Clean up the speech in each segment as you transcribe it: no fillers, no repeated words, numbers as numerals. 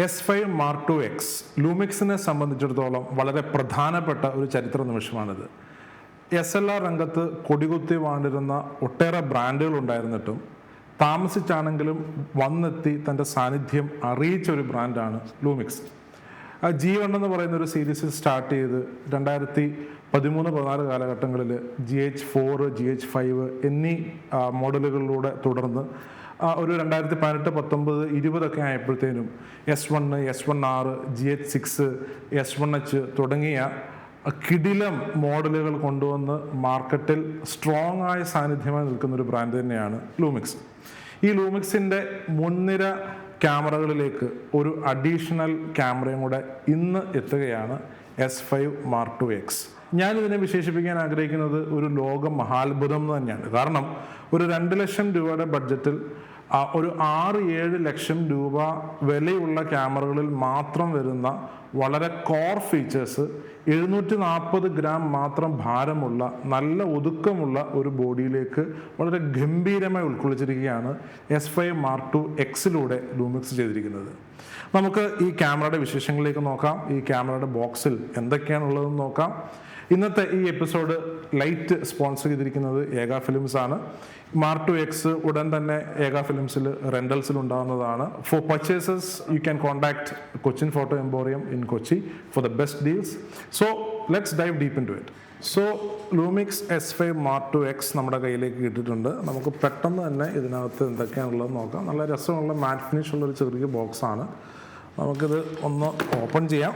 S5 Mark II X ലൂമിക്സിനെ സംബന്ധിച്ചിടത്തോളം വളരെ പ്രധാനപ്പെട്ട ഒരു ചരിത്ര നിമിഷമാണിത്. SLR രംഗത്ത് കൊടികുത്തി വാണ്ടിരുന്ന ഒട്ടേറെ ബ്രാൻഡുകൾ ഉണ്ടായിരുന്നിട്ടും താമസിച്ചാണെങ്കിലും വന്നെത്തി തൻ്റെ സാന്നിധ്യം അറിയിച്ച ഒരു ബ്രാൻഡാണ് ലൂമിക്സ്. G1 എന്ന് പറയുന്ന ഒരു സീരീസ് സ്റ്റാർട്ട് ചെയ്ത് 2013-14 കാലഘട്ടങ്ങളിൽ GH4, GH5 എന്നീ മോഡലുകളിലൂടെ തുടർന്ന് ഒരു 2018-19-20 ആയപ്പോഴത്തേനും S1, S1R, GH6, S1H തുടങ്ങിയ കിടിലം മോഡലുകൾ കൊണ്ടുവന്ന് മാർക്കറ്റിൽ സ്ട്രോങ് ആയ സാന്നിധ്യമായി നിൽക്കുന്നൊരു ബ്രാൻഡ് തന്നെയാണ് ലൂമിക്സ്. ഈ ലൂമിക്സിൻ്റെ മുൻനിര ക്യാമറകളിലേക്ക് ഒരു അഡീഷണൽ ക്യാമറയും കൂടെ ഇന്ന് എത്തുകയാണ് S5 Mark II X. ഞാനിതിനെ വിശേഷിപ്പിക്കാൻ ആഗ്രഹിക്കുന്നത് ഒരു ലോക മഹാത്ഭുതം എന്ന് തന്നെയാണ്. കാരണം ഒരു 2 ലക്ഷം രൂപയുടെ ബഡ്ജറ്റിൽ ഒരു 6-7 ലക്ഷം രൂപ വിലയുള്ള ക്യാമറകളിൽ മാത്രം വരുന്ന വളരെ കോർ ഫീച്ചേഴ്സ്, 740 ഗ്രാം മാത്രം ഭാരമുള്ള നല്ല ഒതുക്കമുള്ള ഒരു ബോഡിയിലേക്ക് വളരെ ഗംഭീരമായി ഉൾക്കൊള്ളിച്ചിരിക്കുകയാണ് S5 Mark II Xലൂടെ ലൂമിക്സ് ചെയ്തിരിക്കുന്നത്. നമുക്ക് ഈ ക്യാമറയുടെ വിശേഷങ്ങളിലേക്ക് നോക്കാം. ഈ ക്യാമറയുടെ ബോക്സിൽ എന്തൊക്കെയാണുള്ളതെന്ന് നോക്കാം. ഇന്നത്തെ ഈ എപ്പിസോഡ് ലൈറ്റ് സ്പോൺസർ ചെയ്തിരിക്കുന്നത് ഏക ഫിലിംസ് ആണ്. Mark II X ഉടൻ തന്നെ ഏക ഫിലിംസിൽ റെൻ്റൽസിൽ ഉണ്ടാകുന്നതാണ്. For purchases you can contact Cochin photo emporium in Kochi for the best deals. So let's dive deep into it. So Lumix S5 Mark II X നമ്മുടെ കയ്യിലേക്ക് കിട്ടിയിട്ടുണ്ട്. നമുക്ക് പെട്ടെന്ന് തന്നെ ഇതിനകത്ത് എന്തൊക്കെയാണുള്ളത് നോക്കാം. നല്ല രസമുള്ള മാറ്റ് ഫിനിഷ് ഉള്ളൊരു ചെറിയ ബോക്സാണ്. നമുക്കിത് ഒന്ന് ഓപ്പൺ ചെയ്യാം.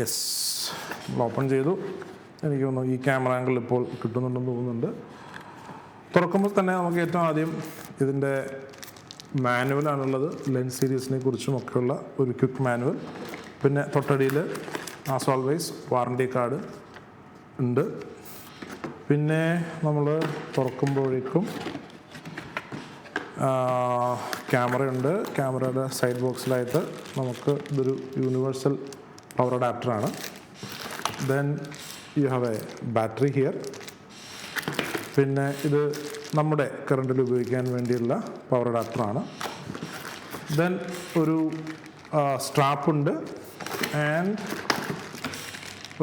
യെസ്, ഓപ്പൺ ചെയ്തു. എനിക്ക് തോന്നുന്നു ഈ ക്യാമറ ആംഗിൾ ഇപ്പോൾ കിട്ടുന്നുണ്ടെന്ന് തോന്നുന്നുണ്ട്. തുറക്കുമ്പോൾ തന്നെ നമുക്ക് ഏറ്റവും ആദ്യം ഇതിൻ്റെ മാനുവലാണുള്ളത്. ലെൻസ് സീരീസിനെ കുറിച്ചും ഒക്കെയുള്ള ഒരു ക്വിക്ക് മാനുവൽ. പിന്നെ തൊട്ടടിയിൽ ആസ് ഓൾവേസ് വാറണ്ടി കാർഡ് ഉണ്ട്. പിന്നെ നമ്മൾ തുറക്കുമ്പോഴേക്കും ക്യാമറയുണ്ട്. ക്യാമറയുടെ സൈഡ് ബോക്സിലായിട്ട് നമുക്ക് ഇതൊരു യൂണിവേഴ്സൽ പവർ അഡാപ്റ്ററാണ്. Then you have a battery here. പിന്നെ ഇത് നമ്മുടെ കറണ്ടിൽ ഉപയോഗിക്കാൻ വേണ്ടിയുള്ള പവർ അഡാപ്റ്ററാണ്. ദെൻ ഒരു സ്ട്രാപ്പുണ്ട് ആൻഡ്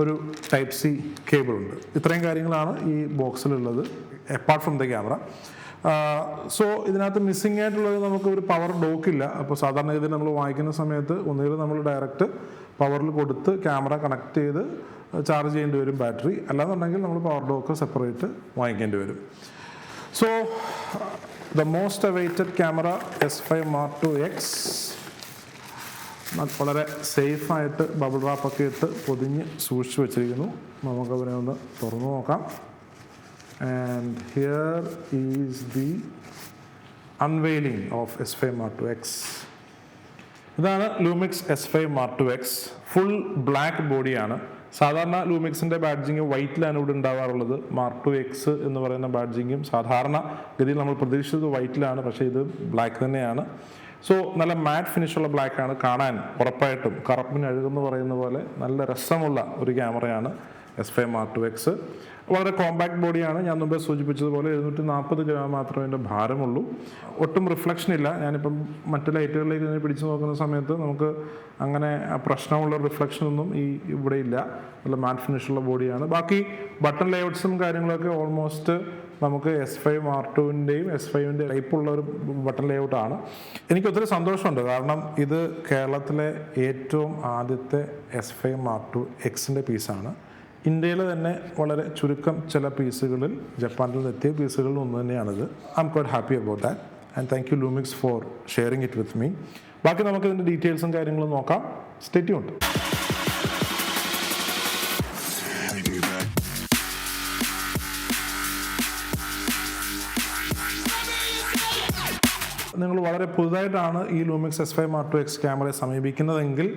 ഒരു ടൈപ്പ് C കേബിളുണ്ട്. ഇത്രയും കാര്യങ്ങളാണ് ഈ ബോക്സിലുള്ളത് apart from the camera. So ഇതിനകത്ത് മിസ്സിംഗ് ആയിട്ടുള്ളത് നമുക്ക് ഒരു പവർ ഡോക്കില്ല. അപ്പോൾ സാധാരണ ഇതിൽ നമ്മൾ വാങ്ങിക്കുന്ന സമയത്ത് ഒന്നുകിൽ നമ്മൾ ഡയറക്റ്റ് പവറിൽ കൊടുത്ത് ക്യാമറ കണക്ട് ചെയ്ത് ചാർജ് ചെയ്യേണ്ടി വരും ബാറ്ററി, അല്ലാന്നുണ്ടെങ്കിൽ നമ്മൾ പവർ ഡോക്ക് സെപ്പറേറ്റ് വാങ്ങിക്കേണ്ടി വരും. So the most awaited camera S5 Mark II X വളരെ സേഫായിട്ട് ബബിൾ റാപ്പൊക്കെ ഇട്ട് പൊതിഞ്ഞ് സൂക്ഷിച്ച് വെച്ചിരിക്കുന്നു. നമുക്കതിനെ ഒന്ന് തുറന്നു നോക്കാം. And here is the unveiling of S5 Mark II X. ഇതാണ് Lumix S5 Mark II X. Full black ബോഡിയാണ്. സാധാരണ ലൂമിക്സിൻ്റെ ബാഡ്ജിങ് വൈറ്റിലാണ് ഇവിടെ ഉണ്ടാവാറുള്ളത്. Mark II X എന്ന് പറയുന്ന ബാഡ്ജിങ്ങും സാധാരണ ഗതിയിൽ നമ്മൾ പ്രതീക്ഷിച്ചത് വൈറ്റിലാണ്, പക്ഷേ ഇത് ബ്ലാക്ക് തന്നെയാണ്. സോ നല്ല മാറ്റ് ഫിനിഷുള്ള ബ്ലാക്കാണ്. കാണാൻ ഉറപ്പായിട്ടും കറുപ്പിന് അഴുകെന്ന് പറയുന്ന പോലെ നല്ല രസമുള്ള ഒരു ക്യാമറയാണ് S5 Mark II X. വളരെ കോമ്പാക്ട് ബോഡിയാണ്. ഞാൻ മുമ്പേ സൂചിപ്പിച്ചതുപോലെ 740 ഗ്രാം മാത്രമേ ഇതിൻ്റെ ഭാരമുള്ളൂ. ഒട്ടും റിഫ്ലക്ഷൻ ഇല്ല. ഞാനിപ്പം മറ്റ് ലൈറ്റുകളിലേക്ക് ഇതിനെ പിടിച്ചു നോക്കുന്ന സമയത്ത് നമുക്ക് അങ്ങനെ പ്രശ്നമുള്ള റിഫ്ലക്ഷനൊന്നും ഇവിടെ ഇല്ല. നല്ല മാറ്റ് ഫിനിഷുള്ള ബോഡിയാണ്. ബാക്കി ബട്ടൺ ലേഔട്ട്സും കാര്യങ്ങളൊക്കെ ഓൾമോസ്റ്റ് നമുക്ക് S5 Mark IIൻ്റെയും S5ൻ്റെ ടൈപ്പുള്ള ഒരു ബട്ടൺ ലേഔട്ടാണ്. എനിക്ക് ഒത്തിരി സന്തോഷമുണ്ട്. കാരണം ഇത് കേരളത്തിലെ ഏറ്റവും ആദ്യത്തെ S5 Mark II Xൻ്റെ പീസാണ്. ഇന്ത്യയിലെ തന്നെ വളരെ ചുരുക്കം ചില പീസുകളിൽ ജപ്പാനിൽ നിന്ന് എത്തിയ പീസുകളിൽ ഒന്ന് തന്നെയാണിത്. I M quite happy about that and thank you Lumix four sharing it with me. ബാക്കി നമുക്ക് ഇതിൻ്റെ ഡീറ്റെയിൽസും കാര്യങ്ങളും നോക്കാം. Stay tuned. നിങ്ങൾ വളരെ പുതുതായിട്ടാണ് ഈ Lumix S5 Mark II X ക്യാമറയെ സമീപിക്കുന്നതെങ്കിൽ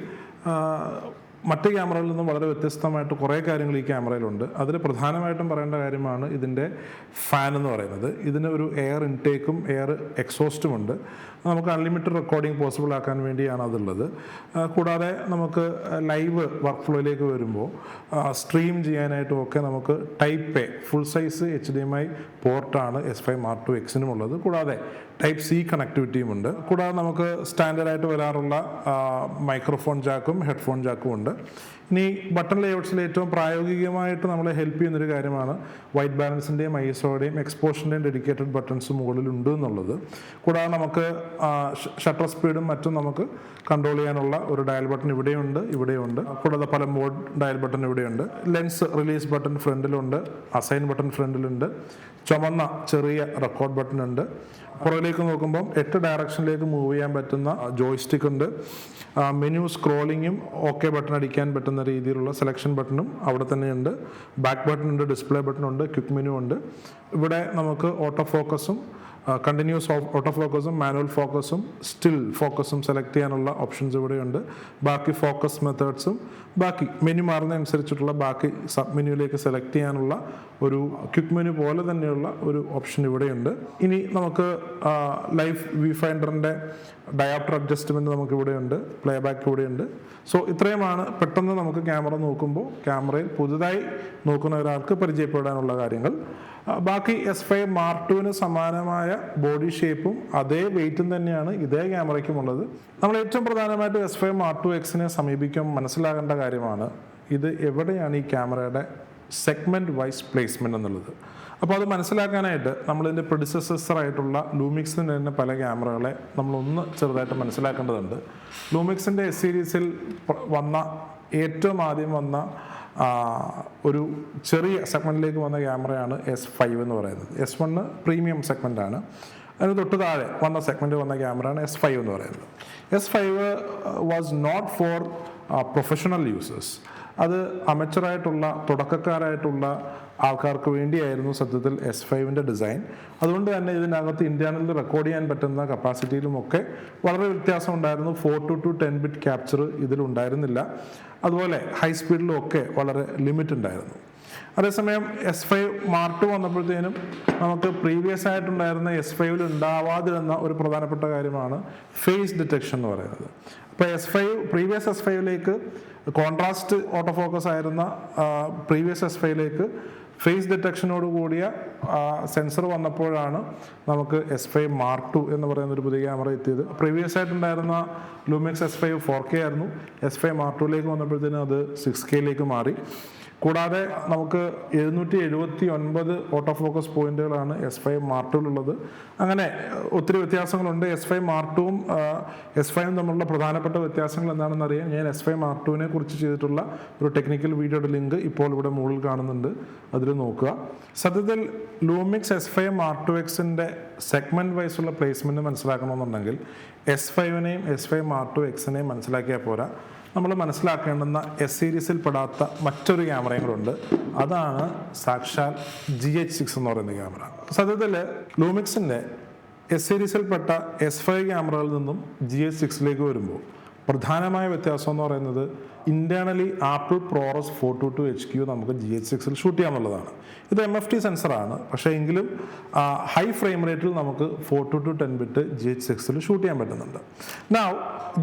മറ്റ് ക്യാമറകളിൽ നിന്നും വളരെ വ്യത്യസ്തമായിട്ട് കുറേ കാര്യങ്ങൾ ഈ ക്യാമറയിലുണ്ട്. അതിൽ പ്രധാനമായിട്ടും പറയേണ്ട കാര്യമാണ് ഇതിൻ്റെ ഫാൻ എന്ന് പറയുന്നത്. ഇതിന് ഒരു എയർ ഇൻടേക്കും എയർ എക്സോസ്റ്റും ഉണ്ട്. നമുക്ക് അൺലിമിറ്റഡ് റെക്കോർഡിംഗ് പോസിബിൾ ആക്കാൻ വേണ്ടിയാണ് അതുള്ളത്. കൂടാതെ നമുക്ക് ലൈവ് വർക്ക് ഫ്ലോയിലേക്ക് വരുമ്പോൾ സ്ട്രീം ചെയ്യാനായിട്ടും ഒക്കെ നമുക്ക് type A full size HDMI പോർട്ടാണ് S5 Mark II Xനും ഉള്ളത്. കൂടാതെ ടൈപ്പ് C കണക്ടിവിറ്റിയും ഉണ്ട്. കൂടാതെ നമുക്ക് സ്റ്റാൻഡേർഡായിട്ട് വരാറുള്ള മൈക്രോഫോൺ ജാക്കും ഹെഡ്ഫോൺ ജാക്കും ഉണ്ട്. ഇനി ബട്ടൺ ലേഔട്ട്സിൽ ഏറ്റവും പ്രായോഗികമായിട്ട് നമ്മളെ ഹെൽപ്പ് ചെയ്യുന്നൊരു കാര്യമാണ് വൈറ്റ് ബാലൻസിൻ്റെയും ISOയുടെയും എക്സ്പോഷൻ്റെയും ഡെഡിക്കേറ്റഡ് ബട്ടൺസ് മുകളിലുണ്ട് എന്നുള്ളത്. കൂടാതെ നമുക്ക് ഷട്ടർ സ്പീഡും മറ്റും നമുക്ക് കൺട്രോൾ ചെയ്യാനുള്ള ഒരു ഡയൽ ബട്ടൺ ഇവിടെയുണ്ട്. കൂടാതെ പല മോഡ് ഡയൽ ബട്ടൺ ഇവിടെയുണ്ട്. ലെൻസ് റിലീസ് ബട്ടൺ ഫ്രണ്ടിലുണ്ട്, അസൈൻ ബട്ടൺ ഫ്രണ്ടിലുണ്ട്, ചുമന്ന ചെറിയ റെക്കോർഡ് ബട്ടൺ ഉണ്ട്. പുറകിലേക്ക് നോക്കുമ്പം 8 ഡയറക്ഷനിലേക്ക് മൂവ് ചെയ്യാൻ പറ്റുന്ന ജോയ്സ്റ്റിക് ഉണ്ട്. മെനു സ്ക്രോളിങ്ങും OK ബട്ടൺ അടിക്കാൻ പറ്റുന്ന രീതിയിലുള്ള സെലക്ഷൻ ബട്ടണും അവിടെ തന്നെയുണ്ട്. ബാക്ക് ബട്ടൺ ഉണ്ട്, ഡിസ്പ്ലേ ബട്ടൺ ഉണ്ട്, ക്വിക്ക് മെനു ഉണ്ട്. ഇവിടെ നമുക്ക് ഓട്ടോ ഫോക്കസും കണ്ടിന്യൂസ് ഓട്ടോ ഫോക്കസും മാനുവൽ ഫോക്കസും സ്റ്റിൽ ഫോക്കസും സെലക്ട് ചെയ്യാനുള്ള ഓപ്ഷൻസ് ഇവിടെയുണ്ട്. ബാക്കി ഫോക്കസ് മെത്തേഡ്സും ബാക്കി മെനു മാറുന്ന അനുസരിച്ചിട്ടുള്ള ബാക്കി സബ് മെനുവിലേക്ക് സെലക്ട് ചെയ്യാനുള്ള ഒരു ക്വിക്ക് മെനു പോലെ തന്നെയുള്ള ഒരു ഓപ്ഷൻ ഇവിടെയുണ്ട്. ഇനി നമുക്ക് ലൈഫ് വ്യൂ ഫൈൻഡറിൻ്റെ ഡയാപ്റ്റർ അഡ്ജസ്റ്റ്മെൻറ്റ് നമുക്ക് ഇവിടെയുണ്ട്, പ്ലേ ബാക്ക് ഇവിടെയുണ്ട്. സോ ഇത്രയുമാണ് പെട്ടെന്ന് നമുക്ക് ക്യാമറ നോക്കുമ്പോൾ ക്യാമറയിൽ പുതുതായി നോക്കുന്ന ഒരാൾക്ക് പരിചയപ്പെടാനുള്ള കാര്യങ്ങൾ. ബാക്കി S5 Mark IIന് സമാനമായ ബോഡി ഷേപ്പും അതേ വെയിറ്റും തന്നെയാണ് ഇതേ ക്യാമറയ്ക്കുമുള്ളത്. നമ്മൾ ഏറ്റവും പ്രധാനമായിട്ട് S5 Mark II Xനെ സമീപിക്കുമ്പോൾ മനസ്സിലാകേണ്ട കാര്യമാണ് ഇത് എവിടെയാണ് ഈ ക്യാമറയുടെ സെഗ്മെൻറ്റ് വൈസ് പ്ലേസ്മെൻറ്റ് എന്നുള്ളത്. അപ്പോൾ അത് മനസ്സിലാക്കാനായിട്ട് നമ്മളിതിൻ്റെ പ്രെഡിസസറായിട്ടുള്ള ലൂമിക്സിൻ്റെ തന്നെ പല ക്യാമറകളെ നമ്മളൊന്ന് ചെറുതായിട്ട് മനസ്സിലാക്കേണ്ടതുണ്ട്. ലൂമിക്സിൻ്റെ S സീരീസിൽ ഏറ്റവും ആദ്യം വന്ന ഒരു ചെറിയ സെഗ്മെൻറ്റിലേക്ക് വന്ന ക്യാമറയാണ് S5 എന്ന് പറയുന്നത്. S1 premium സെഗ്മെൻറ്റാണ്. അതിന് തൊട്ട് താഴെ വന്ന സെഗ്മെൻറ്റ് വന്ന ക്യാമറയാണ് S5 എന്ന് പറയുന്നത്. S5 was not for professional users. അത് അമച്ചറായിട്ടുള്ള തുടക്കക്കാരായിട്ടുള്ള ആൾക്കാർക്ക് വേണ്ടിയായിരുന്നു സത്യത്തിൽ S5ൻ്റെ ഡിസൈൻ. അതുകൊണ്ട് തന്നെ ഇതിനകത്ത് ഇന്റേണലിൽ റെക്കോർഡ് ചെയ്യാൻ പറ്റുന്ന കപ്പാസിറ്റിയിലുമൊക്കെ വളരെ വ്യത്യാസം ഉണ്ടായിരുന്നു. 4:2 10-bit ക്യാപ്ചർ ഇതിലുണ്ടായിരുന്നില്ല. അതുപോലെ ഹൈ സ്പീഡിലും ഒക്കെ വളരെ ലിമിറ്റ് ഉണ്ടായിരുന്നു. അതേസമയം S5 Mark II വന്നപ്പോഴത്തേനും നമുക്ക് പ്രീവിയസ് ആയിട്ടുണ്ടായിരുന്ന S5ൽ ഉണ്ടാവാതിരുന്ന ഒരു പ്രധാനപ്പെട്ട കാര്യമാണ് ഫേസ് ഡിറ്റക്ഷൻ എന്ന് പറയുന്നത്. അപ്പോൾ പ്രീവിയസ് S5ലേക്ക് കോൺട്രാസ്റ്റ് ഓട്ടോ ഫോക്കസ് ആയിരുന്ന പ്രീവിയസ് S5ലേക്ക് ഫേസ് ഡിറ്റക്ഷനോട് കൂടിയ സെൻസർ വന്നപ്പോഴാണ് നമുക്ക് S5 Mark II എന്ന് പറയുന്ന ഒരു പുതിയ ക്യാമറ എത്തിയത്. പ്രീവിയസ് ആയിട്ടുണ്ടായിരുന്ന Lumix S5 4K ആയിരുന്നു. S5 Mark IIലേക്ക് വന്നപ്പോഴത്തേനും അത് 6Kയിലേക്ക് മാറി. കൂടാതെ നമുക്ക് 779 ഓട്ടോ ഫോക്കസ് പോയിന്റുകളാണ് S5 Mark IIലുള്ളത്. അങ്ങനെ ഒത്തിരി വ്യത്യാസങ്ങളുണ്ട്. S5 Mark IIവും S5യും തമ്മിലുള്ള പ്രധാനപ്പെട്ട വ്യത്യാസങ്ങൾ എന്താണെന്ന് അറിയാൻ ഞാൻ S5 Mark IIനെ കുറിച്ച് ചെയ്തിട്ടുള്ള ഒരു ടെക്നിക്കൽ വീഡിയോയുടെ ലിങ്ക് ഇപ്പോൾ ഇവിടെ മുകളിൽ കാണുന്നുണ്ട്, അതിൽ നോക്കുക. സത്യത്തിൽ Lumix S5 Mark II Xൻ്റെ സെഗ്മെൻറ്റ് വൈസുള്ള പ്ലേസ്മെൻറ്റ് മനസ്സിലാക്കണമെന്നുണ്ടെങ്കിൽ S5നെയും S5 Mark II Xനെയും മനസ്സിലാക്കിയാൽ പോരാ. നമ്മൾ മനസ്സിലാക്കേണ്ടുന്ന S സീരീസിൽ പെടാത്ത മറ്റൊരു ക്യാമറയും കൂടെ ഉണ്ട്. അതാണ് സാക്ഷാൽ GH6 എന്ന് പറയുന്ന ക്യാമറ. സത്യത്തിൽ ലൂമിക്സിൻ്റെ S സീരീസിൽപ്പെട്ട S5 ക്യാമറകളിൽ നിന്നും GH6ലേക്ക് വരുമ്പോൾ പ്രധാനമായ വ്യത്യാസം എന്ന് പറയുന്നത് ഇന്റേണലി ആപ്പിൾ ProRes 422 HQ നമുക്ക് GH6ൽ ഷൂട്ട് ചെയ്യാമെന്നുള്ളതാണ്. ഇത് MFT സെൻസറാണ്, പക്ഷേ എങ്കിലും ഹൈ ഫ്രെയിം റേറ്റിൽ നമുക്ക് 422 10-bit GH6ൽ ഷൂട്ട് ചെയ്യാൻ പറ്റുന്നുണ്ട്. Now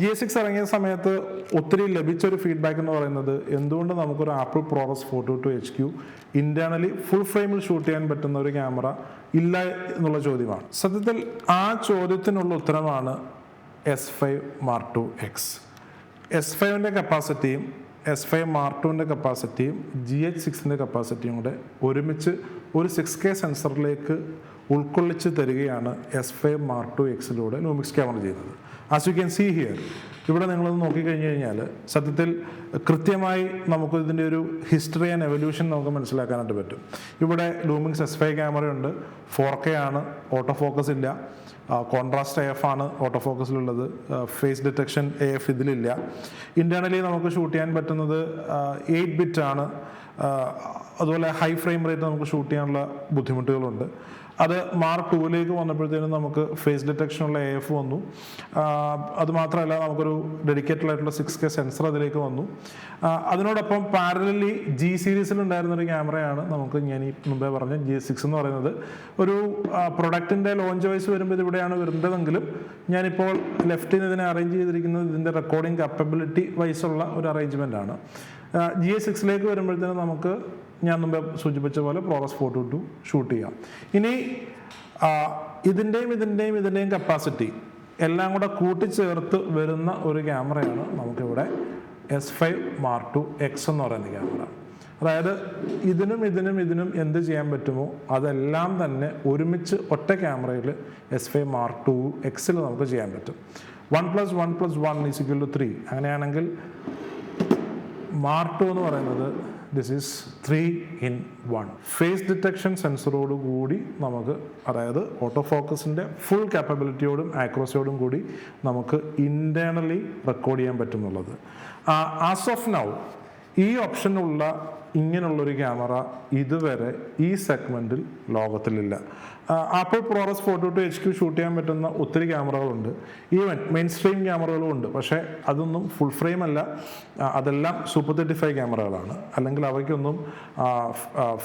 GH6 ഇറങ്ങിയ സമയത്ത് ഒത്തിരി ലഭിച്ചൊരു ഫീഡ്ബാക്ക് എന്ന് പറയുന്നത് എന്തുകൊണ്ട് നമുക്കൊരു apple ProRes 422 HQ internally full ഫ്രെയിമിൽ ഷൂട്ട് ചെയ്യാൻ പറ്റുന്ന ഒരു ക്യാമറ ഇല്ല എന്നുള്ള ചോദ്യമാണ്. സത്യത്തിൽ ആ ചോദ്യത്തിനുള്ള ഉത്തരമാണ് S5 Mark II X. S5ൻ്റെ കപ്പാസിറ്റിയും S5 Mark IIൻ്റെ കപ്പാസിറ്റിയും GH6ൻ്റെ കപ്പാസിറ്റിയും കൂടെ ഒരുമിച്ച് ഒരു 6K സെൻസറിലേക്ക് ഉൾക്കൊള്ളിച്ച് തരികയാണ് S5 Mark II Xലൂടെ ലൂമിക്സ് ക്യാമറ ചെയ്യുന്നത്. As you can see here, ഇവിടെ നിങ്ങളത് നോക്കിക്കഴിഞ്ഞ് കഴിഞ്ഞാൽ സത്യത്തിൽ കൃത്യമായി നമുക്ക് ഇതിൻ്റെ ഒരു ഹിസ്റ്ററി ആൻഡ് എവല്യൂഷൻ നമുക്ക് മനസ്സിലാക്കാനായിട്ട് പറ്റും. ഇവിടെ Lumix S5 ക്യാമറയുണ്ട്, 4K ആണ്, ഓട്ടോ ഫോക്കസ് ഇല്ല, കോൺട്രാസ്റ്റ് AF ആണ് ഓട്ടോ ഫോക്കസിലുള്ളത്, ഫേസ് ഡിറ്റക്ഷൻ AF ഇതിലില്ല. ഇന്റേണലി നമുക്ക് ഷൂട്ട് ചെയ്യാൻ പറ്റുന്നത് 8-bit ആണ്. അതുപോലെ ഹൈ ഫ്രെയിം റേറ്റ് നമുക്ക് ഷൂട്ട് ചെയ്യാനുള്ള ബുദ്ധിമുട്ടുകളുണ്ട്. അത് മാർക്ക് ടൂവിലേക്ക് വന്നപ്പോഴത്തേനും നമുക്ക് ഫേസ് ഡിറ്റക്ഷനുള്ള AF വന്നു. അതുമാത്രമല്ല നമുക്കൊരു ഡെഡിക്കേറ്റഡ് ആയിട്ടുള്ള 6K സെൻസർ അതിലേക്ക് വന്നു. അതിനോടൊപ്പം പാരലലി G സീരീസിൽ ഉണ്ടായിരുന്നൊരു ക്യാമറയാണ് നമുക്ക് ഞാൻ ഈ മുമ്പേ പറഞ്ഞ G6 എന്ന് പറയുന്നത്. ഒരു പ്രൊഡക്റ്റിൻ്റെ ലോഞ്ച് വൈസ് വരുമ്പോൾ ഇതിവിടെയാണ് വരുന്നതെങ്കിലും ഞാനിപ്പോൾ ലെഫ്റ്റിൽ നിന്ന് ഇതിനെ അറേഞ്ച് ചെയ്തിരിക്കുന്നത് ഇതിൻ്റെ റെക്കോർഡിംഗ് കപ്പബിലിറ്റി വൈസുള്ള ഒരു അറേഞ്ച്മെൻ്റ് ആണ്. GA6ലേക്ക് വരുമ്പോഴത്തേനും നമുക്ക് ഞാൻ മുമ്പേ സൂചിപ്പിച്ച പോലെ പ്രോറസ് 422 ഷൂട്ട് ചെയ്യാം. ഇനി ഇതിൻ്റെയും കപ്പാസിറ്റി എല്ലാം കൂടെ കൂട്ടിച്ചേർത്ത് വരുന്ന ഒരു ക്യാമറയാണ് നമുക്കിവിടെ S5 Mark II X എന്ന് പറയുന്ന ക്യാമറ. അതായത് ഇതിനും എന്ത് ചെയ്യാൻ പറ്റുമോ അതെല്ലാം തന്നെ ഒരുമിച്ച് ഒറ്റ ക്യാമറയിൽ S5 Mark II Xൽ നമുക്ക് ചെയ്യാൻ പറ്റും. 1+1+1 = 3. അങ്ങനെയാണെങ്കിൽ Mark II എന്ന് പറയുന്നത് this is 3-in-1. Phase detection സെൻസറോട് കൂടി നമുക്ക്, അതായത് ഓട്ടോ ഫോക്കസിൻ്റെ ഫുൾ കാപ്പബിലിറ്റിയോടും ആക്യുറസിയോടും കൂടി നമുക്ക് ഇൻറ്റേർണലി റെക്കോർഡ് ചെയ്യാൻ പറ്റുന്നുള്ളത്. ആസ് ഓഫ് നൗ ഈ ഓപ്ഷനുള്ള ഇങ്ങനെയുള്ളൊരു ക്യാമറ ഇതുവരെ ഈ സെഗ്മെൻറ്റിൽ ലോകത്തിലില്ല. ആപ്പിൾ പ്രോറസ് 422 HQ ഷൂട്ട് ചെയ്യാൻ പറ്റുന്ന ഒത്തിരി ക്യാമറകളുണ്ട്, ഈവൻ മെയിൻ സ്ട്രീം ക്യാമറകളും ഉണ്ട്. പക്ഷേ അതൊന്നും ഫുൾ ഫ്രെയിം അല്ല, അതെല്ലാം സൂപ്പർ 35 ക്യാമറകളാണ്. അല്ലെങ്കിൽ അവയ്ക്കൊന്നും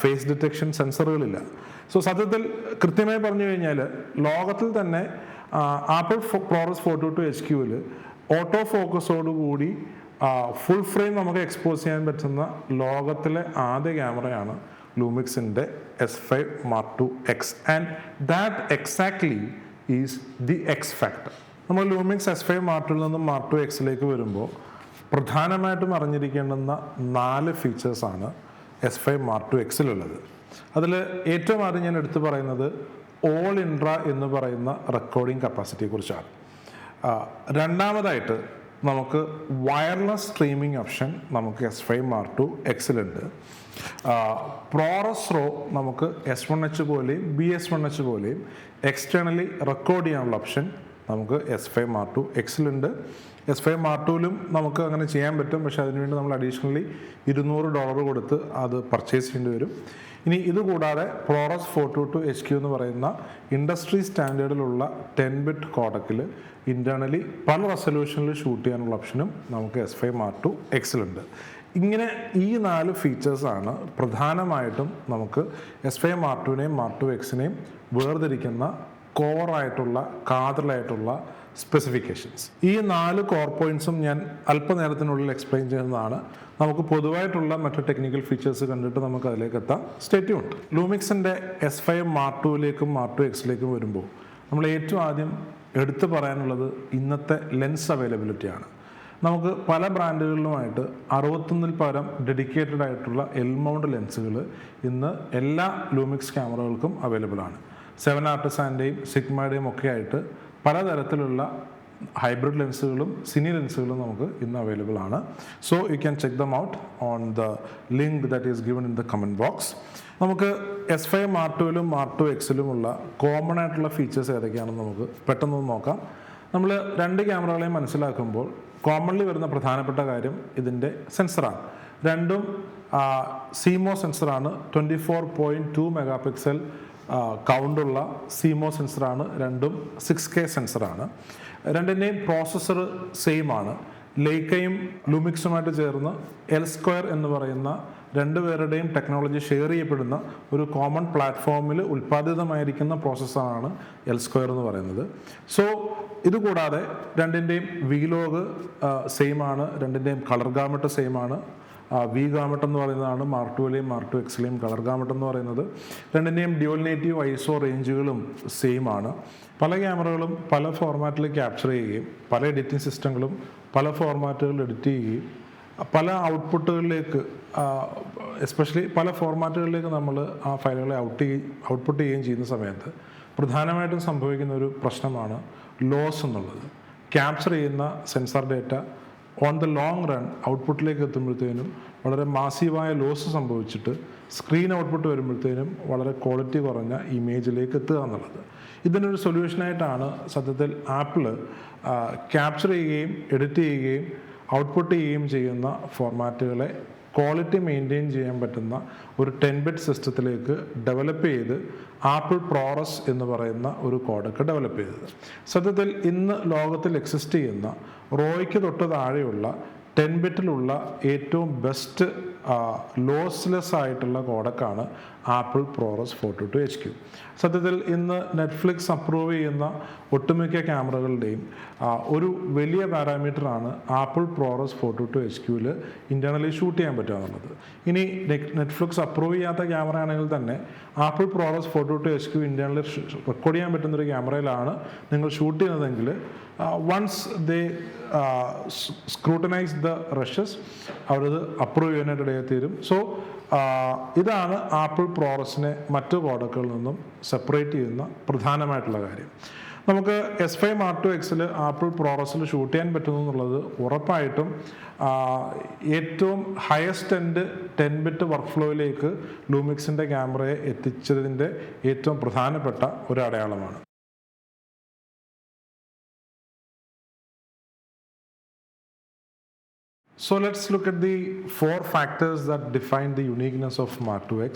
ഫേസ് ഡിറ്റക്ഷൻ സെൻസറുകളില്ല. സോ സത്യത്തിൽ കൃത്യമായി പറഞ്ഞു കഴിഞ്ഞാൽ ലോകത്തിൽ തന്നെ ആപ്പിൾ പ്രോറസ് 422 HQവിൽ ഓട്ടോ ഫോക്കസോടുകൂടി ഫുൾ ഫ്രെയിം നമുക്ക് എക്സ്പോസ് ചെയ്യാൻ പറ്റുന്ന ലോകത്തിലെ ആദ്യ ക്യാമറയാണ് ലൂമിക്സിൻ്റെ S5 Mark II X. And that exactly is the X factor. നമ്മൾ ലൂമിക്സ് S5 Mark II നിന്നും Mark II Xലേക്ക് വരുമ്പോൾ പ്രധാനമായിട്ടും അറിഞ്ഞിരിക്കേണ്ടുന്ന 4 ഫീച്ചേഴ്സാണ് S5 Mark II Xലുള്ളത്. അതിൽ ഏറ്റവും ആദ്യം ഞാൻ എടുത്തു പറയുന്നത് ഓൾ ഇൻട്രാ എന്ന് പറയുന്ന റെക്കോർഡിംഗ് കപ്പാസിറ്റിയെക്കുറിച്ചാണ്. രണ്ടാമതായിട്ട് നമുക്ക് വയർലെസ് സ്ട്രീമിംഗ് ഓപ്ഷൻ നമുക്ക് S5 Mark II Xലുണ്ട്. പ്രോറസ് റോ നമുക്ക് S1H പോലെയും BS1H പോലെയും എക്സ്റ്റേണലി റെക്കോർഡ് ചെയ്യാനുള്ള ഓപ്ഷൻ നമുക്ക് S5 Mark II Xലുണ്ട്. S5 Mark IIലും നമുക്ക് അങ്ങനെ ചെയ്യാൻ പറ്റും, പക്ഷേ അതിനുവേണ്ടി നമ്മൾ അഡീഷണലി $200 കൊടുത്ത് അത് പർച്ചേസ് ചെയ്യേണ്ടി വരും. ഇനി ഇതുകൂടാതെ പ്രോറസ് 422 HQ എന്ന് പറയുന്ന ഇൻഡസ്ട്രി സ്റ്റാൻഡേർഡിലുള്ള 10-bit കോഡക്കിൽ ഇൻറ്റേർണലി പല റെസൊല്യൂഷനിൽ ഷൂട്ട് ചെയ്യാനുള്ള ഓപ്ഷനും നമുക്ക് S5 Mark II Xലുണ്ട്. ഇങ്ങനെ ഈ 4 ഫീച്ചേഴ്സാണ് പ്രധാനമായിട്ടും നമുക്ക് S5 Mark IIനെയും Mark II Xനെയും വേർതിരിക്കുന്ന കോറായിട്ടുള്ള കാതലായിട്ടുള്ള സ്പെസിഫിക്കേഷൻസ്. ഈ 4 കോർ പോയിന്റ്സും ഞാൻ അല്പനേരത്തിനുള്ളിൽ എക്സ്പ്ലെയിൻ ചെയ്യുന്നതാണ്. നമുക്ക് പൊതുവായിട്ടുള്ള മറ്റു ടെക്നിക്കൽ ഫീച്ചേഴ്സ് കണ്ടിട്ട് നമുക്ക് അതിലേക്ക് എത്താം. Stay tuned. ലൂമിക്സിൻ്റെ S5 Mark IIലേക്കും Mark II Xലേക്കും വരുമ്പോൾ നമ്മൾ ഏറ്റവും ആദ്യം എടുത്തു പറയാനുള്ളത് ഇന്നത്തെ ലെൻസ് അവൈലബിലിറ്റിയാണ്. നമുക്ക് പല ബ്രാൻഡുകളിലുമായിട്ട് 61-ൽ പരം ഡെഡിക്കേറ്റഡ് ആയിട്ടുള്ള L-മൗണ്ട് ലെൻസുകൾ ഇന്ന് എല്ലാ ലൂമിക്സ് ക്യാമറകൾക്കും അവൈലബിൾ ആണ്. 7 ആർട്ടിസാൻ്റെയും സിഗ്മയുടെയും ഒക്കെ ആയിട്ട് പലതരത്തിലുള്ള ഹൈബ്രിഡ് ലെൻസുകളും സിനി ലെൻസുകളും നമുക്ക് ഇന്ന് അവൈലബിൾ ആണ്. So you can check them out on the link that is given in the comment box. നമുക്ക് S5 Mark IIലും Mark II Xലുമുള്ള കോമൺ ആയിട്ടുള്ള ഫീച്ചേഴ്സ് ഏതൊക്കെയാണെന്ന് നമുക്ക് പെട്ടെന്ന് നോക്കാം. നമ്മൾ 2 ക്യാമറകളെയും മനസ്സിലാക്കുമ്പോൾ കോമൺലി വരുന്ന പ്രധാനപ്പെട്ട കാര്യം ഇതിൻ്റെ സെൻസറാണ്. രണ്ടും CMOS സെൻസറാണ്. 24.2 മെഗാപിക്സൽ കൗണ്ടുള്ള CMOS സെൻസറാണ്. രണ്ടും 6K സെൻസറാണ്. രണ്ടിൻ്റെയും പ്രോസസ്സർ സെയിം ആണ്. ലേക്കയും ലൂമിക്സുമായിട്ട് ചേർന്ന് L2 എന്ന് പറയുന്ന രണ്ടുപേരുടെയും ടെക്നോളജി ഷെയർ ചെയ്യപ്പെടുന്ന ഒരു കോമൺ പ്ലാറ്റ്ഫോമിൽ ഉൽപ്പാദിതമായിരിക്കുന്ന പ്രോസസ്സറാണ് L2 എന്ന് പറയുന്നത്. സോ ഇതുകൂടാതെ രണ്ടിൻ്റെയും വീലോഗ് സെയിം ആണ്. രണ്ടിൻ്റെയും കളർ ഗാമറ്റ് സെയിം ആണ്. വി ഗാമറ്റ് എന്ന് പറയുന്നതാണ് Mark IIലെയും Mark II Xലെയും കളർ ഗാമറ്റ് എന്ന് പറയുന്നത്. രണ്ടിൻ്റെയും ഡ്യുവൽ നേറ്റീവ് ISO റേഞ്ചുകളും സെയിം ആണ്. പല ക്യാമറകളും പല ഫോർമാറ്റിൽ ക്യാപ്ചർ ചെയ്യുകയും പല എഡിറ്റിംഗ് സിസ്റ്റങ്ങളും പല ഫോർമാറ്റുകളിൽ എഡിറ്റ് ചെയ്യുകയും പല ഔട്ട്പുട്ടുകളിലേക്ക് എസ്പെഷ്യലി പല ഫോർമാറ്റുകളിലേക്ക് നമ്മൾ ആ ഫയലുകളെ ഔട്ട്പുട്ട് ചെയ്യുകയും ചെയ്യുന്ന സമയത്ത് പ്രധാനമായിട്ടും സംഭവിക്കുന്ന ഒരു പ്രശ്നമാണ് ലോസ് എന്നുള്ളത്. ക്യാപ്ചർ ചെയ്യുന്ന sensor data on the long run ഔട്ട്പുട്ടിലേക്ക് എത്തുമ്പോഴത്തേനും വളരെ മാസീവായ ലോസ് സംഭവിച്ചിട്ട് സ്ക്രീൻ ഔട്ട്പുട്ട് വരുമ്പോഴത്തേനും വളരെ ക്വാളിറ്റി കുറഞ്ഞ ഇമേജിലേക്ക് എത്തുക എന്നുള്ളത്. ഇതിനൊരു സൊല്യൂഷനായിട്ടാണ് സത്യത്തിൽ ആപ്പിൾ ക്യാപ്ചർ ചെയ്യുകയും എഡിറ്റ് ചെയ്യുകയും ഔട്ട്പുട്ട് ചെയ്യുകയും ചെയ്യുന്ന ഫോർമാറ്റുകളെ ക്വാളിറ്റി മെയിൻറ്റെയിൻ ചെയ്യാൻ പറ്റുന്ന ഒരു 10-ബിറ്റ് സിസ്റ്റത്തിലേക്ക് ഡെവലപ്പ് ചെയ്ത് ആപ്പിൾ പ്രോറസ് എന്ന് പറയുന്ന ഒരു കോഡൊക്കെ ഡെവലപ്പ് ചെയ്തത്. സത്യത്തിൽ ഇന്ന് ലോകത്തിൽ എക്സിസ്റ്റ് ചെയ്യുന്ന റോയ്ക്ക് തൊട്ട് താഴെയുള്ള 10-ബിറ്റിലുള്ള ഏറ്റവും ബെസ്റ്റ് ലോസ്ലെസ് ആയിട്ടുള്ള കോഡക്കാണ് ആപ്പിൾ പ്രോറസ് 422HQ. സത്യത്തിൽ ഇന്ന് നെറ്റ്ഫ്ലിക്സ് അപ്രൂവ് ചെയ്യുന്ന ഒട്ടുമിക്ക ക്യാമറകളുടെയും ഒരു വലിയ പാരാമീറ്ററാണ് ആപ്പിൾ പ്രോറസ് 422HQയിൽ ഇൻറ്റേർണലി ഷൂട്ട് ചെയ്യാൻ പറ്റുക എന്നുള്ളത്. ഇനി നെറ്റ്ഫ്ലിക്സ് അപ്രൂവ് ചെയ്യാത്ത ക്യാമറ ആണെങ്കിൽ തന്നെ Apple ProRes 422HQ internally record ചെയ്യാൻ പറ്റുന്നൊരു ക്യാമറയിലാണ് നിങ്ങൾ ഷൂട്ട് ചെയ്യുന്നതെങ്കിൽ once they scrutinise the rushes അവരത് അപ്രൂവ് ചെയ്യാനായിട്ട് ഇടയെത്തീരും. സോ ഇതാണ് ആപ്പിൾ പ്രോറസിനെ മറ്റു പ്രോഡക്റ്റുകളിൽ നിന്നും സെപ്പറേറ്റ് ചെയ്യുന്ന പ്രധാനമായിട്ടുള്ള കാര്യം. നമുക്ക് S5 Mark IIXൽ ആപ്പിൾ പ്രോറസിൽ ഷൂട്ട് ചെയ്യാൻ പറ്റുന്നു എന്നുള്ളത് ഉറപ്പായിട്ടും ഏറ്റവും ഹയസ്റ്റ് എൻഡ് 10-ബിറ്റ് വർക്ക് ഫ്ലോയിലേക്ക് ലൂമിക്സിൻ്റെ ക്യാമറയെ എത്തിച്ചതിൻ്റെ ഏറ്റവും പ്രധാനപ്പെട്ട ഒരു അടയാളമാണ്. So let's look at the 4 factors that define the uniqueness of Mark IIX.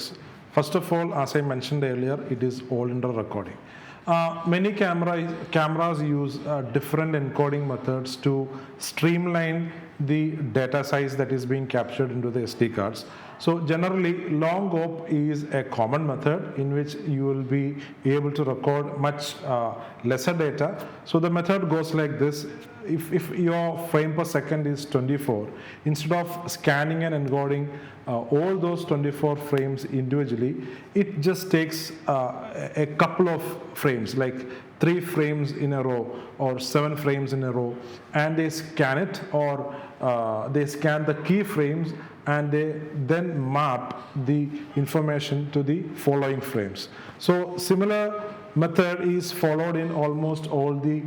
First of all, as I mentioned earlier, it is all-in-one recording. Many cameras use different encoding methods to streamline the data size that is being captured into the SD cards. So generally, long op is a common method in which you will be able to record much lesser data. So the method goes like this. If your frame per second is 24, instead of scanning and encoding all those 24 frames individually, it just takes a couple of frames, like 3 frames in a row or 7 frames in a row, and they scan it, or they scan the key frames and they then map the information to the following frames. So similar method is followed in almost all the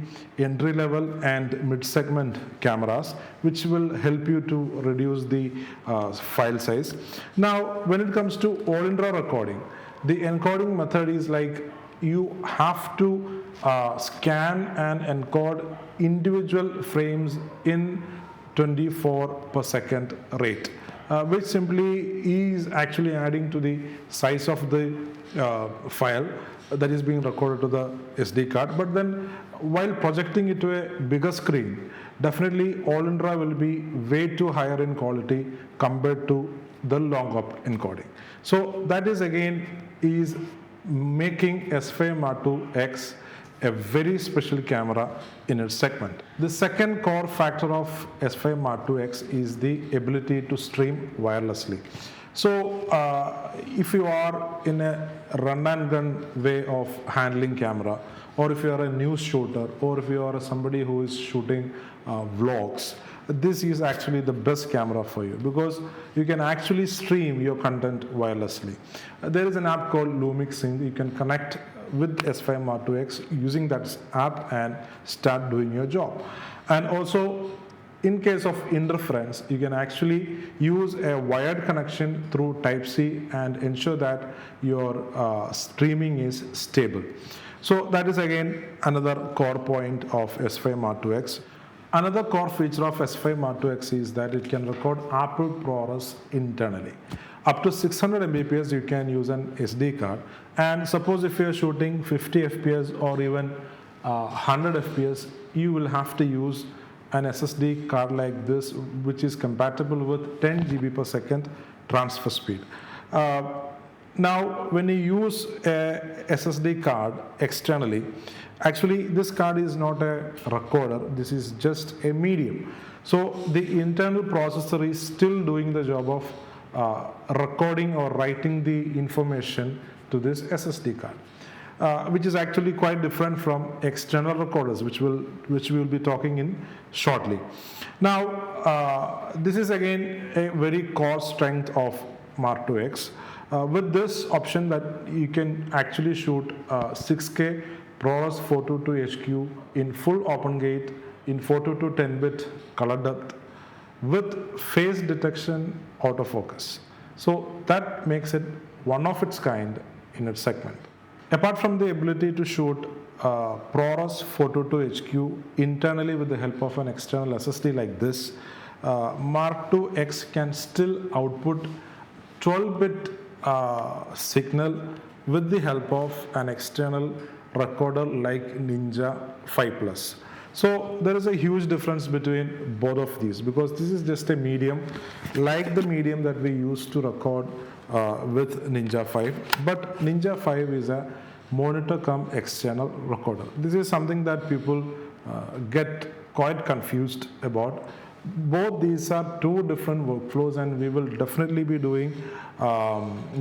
entry level and mid-segment cameras, which will help you to reduce the file size. Now when it comes to all-in-one recording, the encoding method is like you have to scan and encode individual frames in 24 per second rate, which simply is actually adding to the size of the file that is being recorded to the SD card. But then while projecting it to a bigger screen, definitely all-in-one will be way too higher in quality compared to the long op encoding. So that is again is making S5 Mark IIX a very special camera in its segment. The second core factor of S5 Mark IIX is the ability to stream wirelessly. So if you are in a run and gun way of handling camera, or if you are a news shooter, or if you are somebody who is shooting vlogs, this is actually the best camera for you because you can actually stream your content wirelessly. There is an app called Lumix. You can connect with S5 Mark IIX using that app and start doing your job. And also, in case of interference, you can actually use a wired connection through Type-C and ensure that your streaming is stable. So that is again another core point of S5 Mark IIX. Another core feature of S5 Mark IIX is that it can record Apple ProRes internally. Up to 600 Mbps you can use an SD card, and suppose if you are shooting 50 FPS or even 100 FPS, you will have to use an SSD card like this, which is compatible with 10 GB per second transfer speed. Now when you use a SSD card externally, actually this card is not a recorder, this is just a medium. So the internal processor is still doing the job of recording or writing the information to this SSD card, which is actually quite different from external recorders, which we will be talking in shortly. Now this is again a very core strength of Mark IIX. With this option that you can actually shoot 6K ProRes 422HQ in full open gate in 422 10-bit color depth with face detection autofocus. So that makes it one of its kind in its segment. Apart from the ability to shoot ProRes 422HQ internally with the help of an external SSD like this, Mark II X can still output 12-bit signal with the help of an external recorder like Ninja 5 Plus. So there is a huge difference between both of these, because this is just a medium like the medium that we use to record with Ninja 5, but Ninja 5 is a monitor cum external recorder. This is something that people get quite confused about. Both these are two different workflows, and we will definitely be doing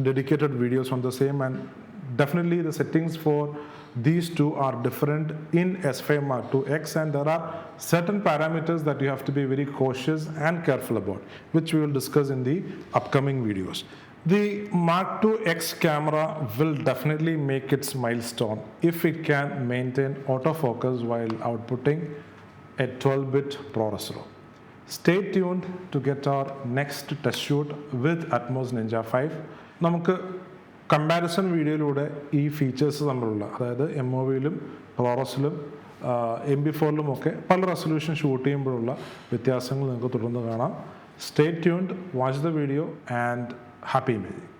dedicated videos on the same, and definitely the settings for these two are different in S5 Mark II X, and there are certain parameters that you have to be very cautious and careful about, which we will discuss in the upcoming videos. The Mark II X camera will definitely make its milestone if it can maintain autofocus while outputting a 12-bit processor. Stay tuned to get our next test shoot with Atmos Ninja 5. നമുക്ക് comparison വീഡിയോയിലൂടെ ഈ features തമ്മിലുള്ള, അതായത് MOVയിലും ProResലും MP4ലും ഒക്കെ പല resolution shoot ചെയ്യുമ്പോഴുള്ള വ്യത്യാസങ്ങൾ നിങ്ങൾക്ക് തുടർന്ന് കാണാം. Stay tuned, watch the video, and happy imaging.